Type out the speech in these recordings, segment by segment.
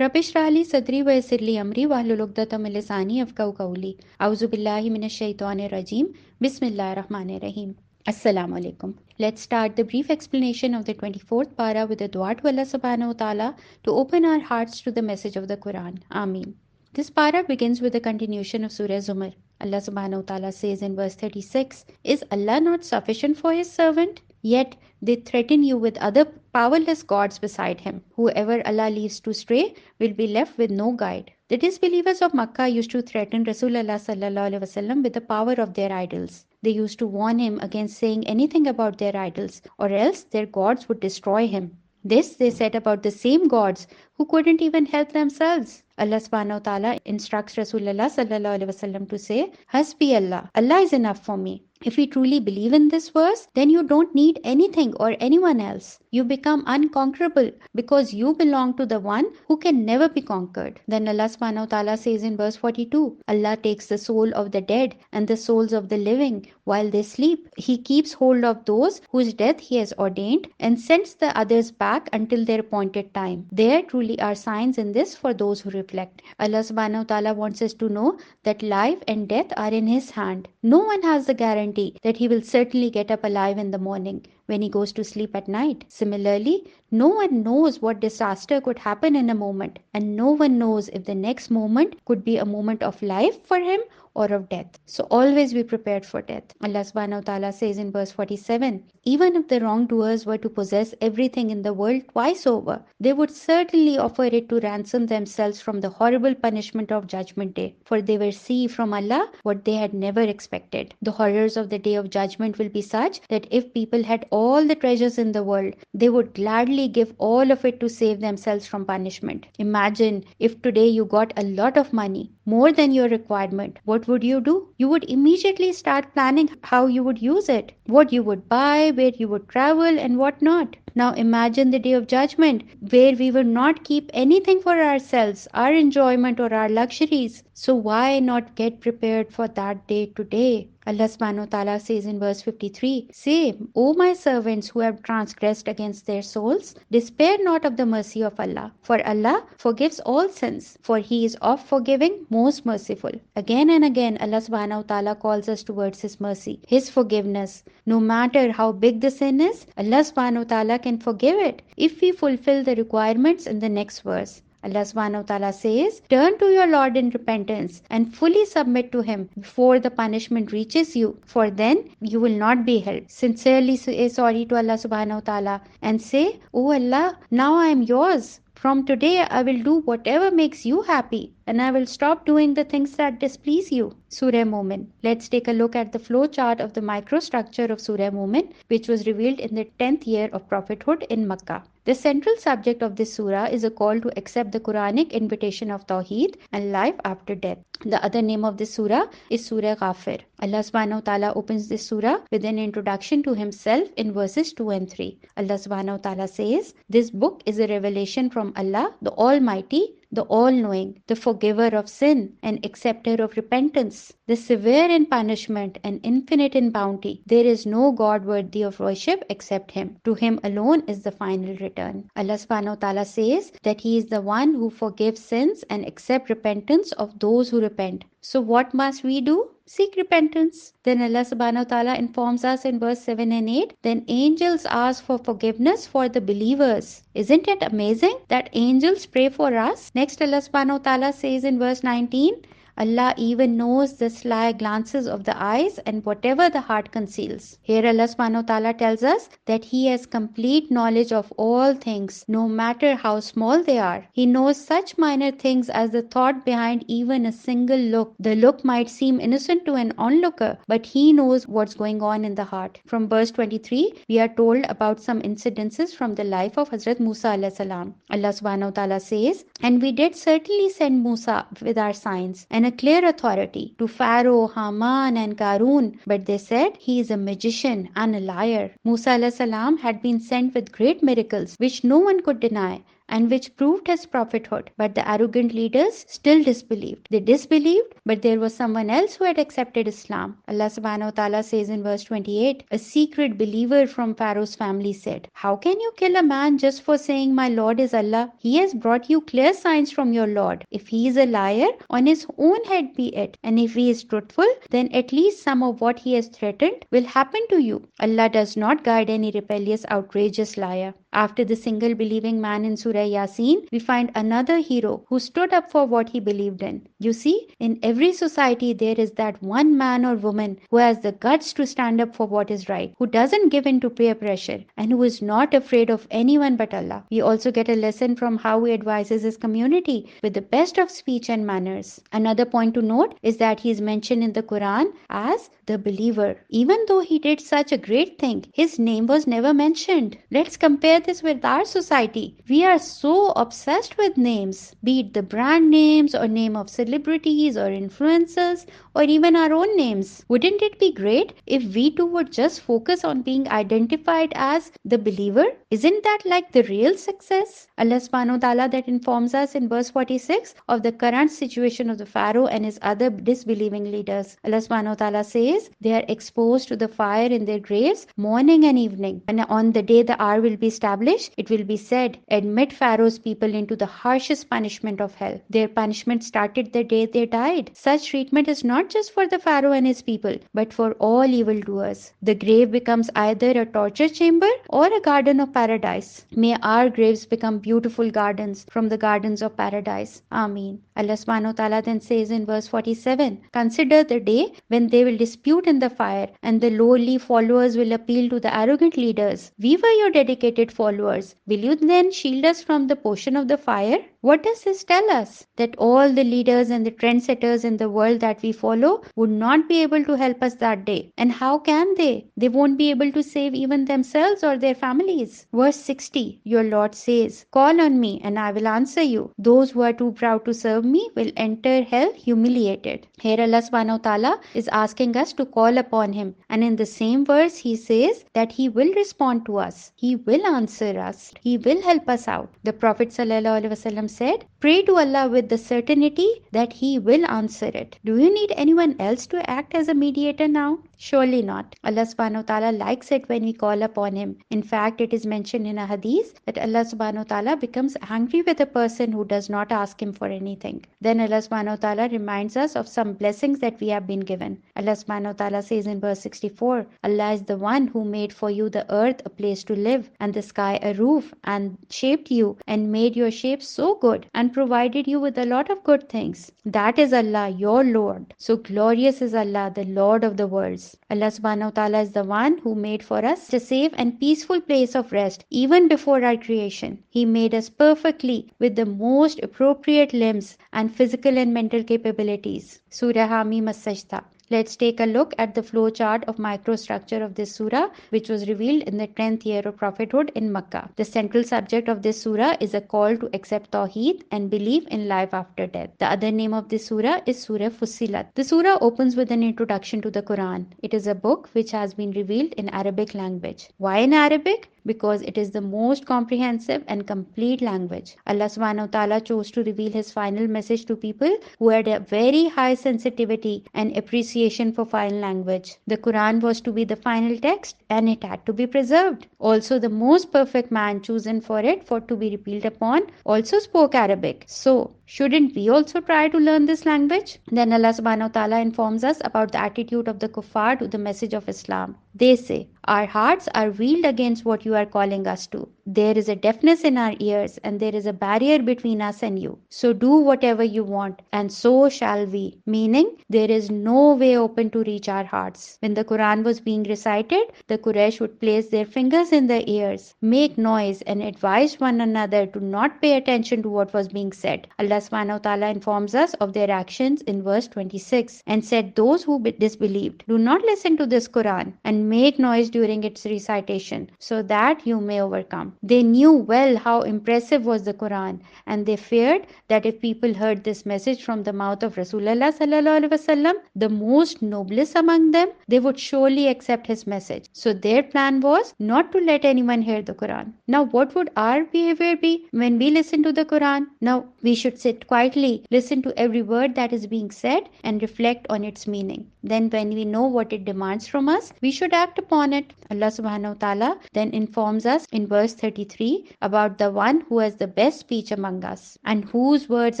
रब इश्रह ली सदरी व यस्सिर ली अमरी वाहलुल उक़दतम मिन लिसानी यफ़क़हू क़ौली अऊज़ु बिल्लाहि मिनश शैतानिर रजीम बिस्मिल्लाहिर रहमानिर रहीम Assalamu alaikum. Let's start the brief explanation of the 24th para with a dua to Allah subhanahu wa ta'ala to open our hearts to the message of the Quran. Ameen. This para begins with a continuation of Surah Zumar. Allah subhanahu wa ta'ala says in verse 36, "Is Allah not sufficient for his servant? Yet they threaten you with other powerless gods beside him. Whoever Allah leaves to stray will be left with no guide." The disbelievers of Makkah used to threaten Rasulullah sallallahu alaihi wasallam with the power of their idols. They used to warn him against saying anything about their idols, or else their gods would destroy him. This they said about the same gods who couldn't even help themselves. Allah subhanahu wa ta'ala instructs Rasulullah sallallahu alaihi wasallam to say, "Hasbi Allah, Allah is enough for me." If we truly believe in this verse, then you don't need anything or anyone else. You become unconquerable because you belong to the one who can never be conquered. Then Allah subhanahu wa ta'ala says in verse 42, Allah takes the soul of the dead and the souls of the living while they sleep. He keeps hold of those whose death He has ordained and sends the others back until their appointed time. There truly are signs in this for those who reflect. Allah subhanahu wa ta'ala wants us to know that life and death are in His hand. No one has the guarantee that he will certainly get up alive in the morning when he goes to sleep at night. Similarly, no one knows what disaster could happen in a moment, and no one knows if the next moment could be a moment of life for him or of death. So always be prepared for death. Allah subhanahu wa ta'ala says in verse 47, even if the wrongdoers were to possess everything in the world twice over, they would certainly offer it to ransom themselves from the horrible punishment of Judgment Day, for they will see from Allah what they had never expected. The horrors of the Day of Judgment will be such that if people had all the treasures in the world, they would gladly give all of it to save themselves from punishment. Imagine if today you got a lot of money, more than your requirement. What would you do? You would immediately start planning how you would use it, what you would buy, where you would travel, and what not. Now imagine the Day of Judgment, where we will not keep anything for ourselves, our enjoyment or our luxuries. So why not get prepared for that day today? Allah subhanahu wa ta'ala says in verse 53, "Say, O my servants who have transgressed against their souls, despair not of the mercy of Allah, for Allah forgives all sins, for He is oft forgiving, most merciful." Again and again, Allah subhanahu wa ta'ala calls us towards His mercy, His forgiveness. No matter how big the sin is, Allah subhanahu wa ta'ala can forgive it if we fulfill the requirements in the next verse. Allah subhanahu wa ta'ala says, "Turn to your Lord in repentance and fully submit to Him before the punishment reaches you, for then you will not be held." Sincerely say sorry to Allah subhanahu wa ta'ala and say, "Oh Allah, now I am yours. From today I will do whatever makes you happy, and I will stop doing the things that displease you." Surah Mu'min. Let's take a look at the flow chart of the microstructure of Surah Mu'min, which was revealed in the 10th year of prophethood in Makkah. The central subject of this surah is a call to accept the Quranic invitation of Tawheed and life after death. The other name of this surah is Surah Ghafir. Allah subhanahu wa ta'ala opens this surah with an introduction to Himself in verses 2 and 3. Allah subhanahu wa ta'ala says, "This book is a revelation from Allah, the Almighty, the all-knowing, the forgiver of sin and acceptor of repentance, the severe in punishment and infinite in bounty. There is no God worthy of worship except Him. To Him alone is the final return." Allah subhanahu wa ta'ala says that He is the one who forgives sins and accepts repentance of those who repent. So what must we do? Seek repentance. Then Allah subhanahu wa ta'ala informs us in verse 7 and 8, then angels ask for forgiveness for the believers. Isn't it amazing that angels pray for us? Next Allah subhanahu wa ta'ala says in verse 19, Allah even knows the sly glances of the eyes and whatever the heart conceals. Here Allah subhanahu wa ta'ala tells us that He has complete knowledge of all things, no matter how small they are. He knows such minor things as the thought behind even a single look. The look might seem innocent to an onlooker, but He knows what's going on in the heart. From verse 23, we are told about some incidences from the life of Hazrat Musa alayhi salam. Allah subhanahu wa ta'ala says, "And we did certainly send Musa with our signs and a clear authority to Pharaoh, Haman and Karun, but they said he is a magician and a liar." Musa alayhi salam had been sent with great miracles which no one could deny, and which proved his prophethood. But the arrogant leaders still disbelieved. They disbelieved, but there was someone else who had accepted Islam. Allah subhanahu wa ta'ala says in verse 28, a secret believer from Pharaoh's family said, how can you kill a man just for saying my Lord is Allah? He has brought you clear signs from your Lord. If he is a liar, on his own head be it. And if he is truthful, then at least some of what he has threatened will happen to you. Allah does not guide any rebellious, outrageous liar. After the single believing man in Surah Yasin, we find another hero who stood up for what he believed in. You see, in every society there is that one man or woman who has the guts to stand up for what is right, who doesn't give in to peer pressure, and who is not afraid of anyone but Allah. We also get a lesson from how he advises his community with the best of speech and manners. Another point to note is that he is mentioned in the Quran as the believer. Even though he did such a great thing, his name was never mentioned. Let's compare this with our society. We are so obsessed with names, be it the brand names or name of celebrities or influencers or even our own names. Wouldn't it be great if we too would just focus on being identified as the believer? Isn't that like the real success? Allah subhanahu wa ta'ala that informs us in verse 46 of the current situation of the Pharaoh and his other disbelieving leaders. Allah subhanahu wa ta'ala says they are exposed to the fire in their graves morning and evening. And on the day the hour will be established, it will be said, admit Pharaoh's people into the harshest punishment of hell. Their punishment started the day they died. Such treatment is not just for the Pharaoh and his people, but for all evildoers. The grave becomes either a torture chamber or a garden of paradise. May our graves become beautiful gardens from the gardens of paradise. Ameen. Allah subhanahu wa ta'ala then says in verse 47, consider the day when they will dispute in the fire and the lowly followers will appeal to the arrogant leaders. We were your dedicated followers. Will you then shield us from the portion of the fire? What does this tell us? That all the leaders and the trendsetters in the world that we follow would not be able to help us that day. And how can they? They won't be able to save even themselves or their families. Verse 60, your Lord says, call on me and I will answer you. Those who are too proud to serve me will enter hell humiliated. Here Allah subhanahu wa ta'ala is asking us to call upon him. And in the same verse, he says that he will respond to us. He will answer us. He will help us out. The Prophet sallallahu alaihi wasallam said, pray to Allah with the certainty that he will answer it. Do you need anyone else to act as a mediator now? Surely not. Allah subhanahu wa ta'ala likes it when we call upon him. In fact, it is mentioned in a hadith that Allah subhanahu wa ta'ala becomes angry with a person who does not ask him for anything. Then Allah subhanahu wa ta'ala reminds us of some blessings that we have been given. Allah subhanahu wa ta'ala says in verse 64, Allah is the one who made for you the earth a place to live and the sky a roof and shaped you and made your shape so good and provided you with a lot of good things. That is Allah, your Lord. So glorious is Allah, the Lord of the worlds. Allah subhanahu wa ta'ala is the one who made for us a safe and peaceful place of rest even before our creation. He made us perfectly with the most appropriate limbs and physical and mental capabilities. Surah Hamim as-Sajda. Let's take a look at the flow chart of microstructure of this surah, which was revealed in the 10th year of prophethood in Makkah. The central subject of this surah is a call to accept Tawheed and believe in life after death. The other name of this surah is Surah Fussilat. The surah opens with an introduction to the Quran. It is a book which has been revealed in Arabic language. Why in Arabic? Because it is the most comprehensive and complete language. Allah subhanahu wa ta'ala chose to reveal his final message to people who had a very high sensitivity and appreciation for fine language. The Quran was to be the final text and it had to be preserved. Also, the most perfect man chosen for it for to be revealed upon also spoke Arabic. So, shouldn't we also try to learn this language? Then Allah subhanahu wa ta'ala informs us about the attitude of the kuffar to the message of Islam. They say, our hearts are wheeled against what you are calling us to. There is a deafness in our ears and there is a barrier between us and you. So do whatever you want and so shall we. Meaning, there is no way open to reach our hearts. When the Quran was being recited, the Quraysh would place their fingers in their ears, make noise and advise one another to not pay attention to what was being said. Allah Allah subhanahu wa ta'ala informs us of their actions in verse 26 and said, those who disbelieved, do not listen to this Quran and make noise during its recitation so that you may overcome. They knew well how impressive was the Quran, and they feared that if people heard this message from the mouth of Rasulullah sallallahu alaihi wasallam, the most noblest among them, they would surely accept his message. So their plan was not to let anyone hear the Quran. Now what would our behavior be when we listen to the Quran? Now we should sit quietly, listen to every word that is being said, and reflect on its meaning. Then when we know what it demands from us, we should act upon it. Allah subhanahu wa ta'ala then informs us in verse 33 about the one who has the best speech among us and whose words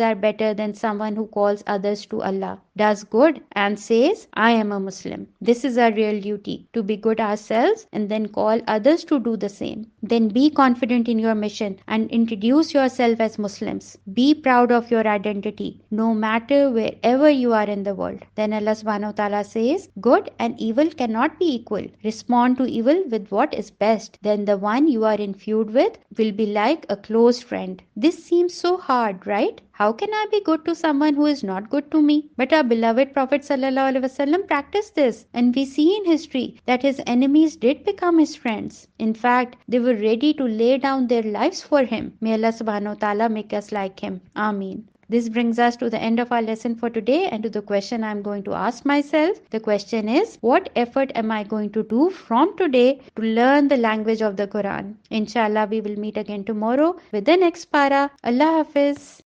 are better than someone who calls others to Allah, does good and says, I am a Muslim. This is our real duty, to be good ourselves and then call others to do the same. Then be confident in your mission and introduce yourself as Muslims. Be proud of your identity, no matter wherever you are in the world. Then Allah subhanahu wa ta'ala says, good and evil cannot be equal. Respond to evil with what is best. Then the one you are in feud with will be like a close friend. This seems so hard, right? How can I be good to someone who is not good to me? But our beloved Prophet ﷺ practiced this, and we see in history that his enemies did become his friends. In fact, they were ready to lay down their lives for him. May Allah subhanahu wa ta'ala make us like him. Ameen. This brings us to the end of our lesson for today and to the question I am going to ask myself. The question is, what effort am I going to do from today to learn the language of the Quran? Inshallah, we will meet again tomorrow with the next para. Allah Hafiz.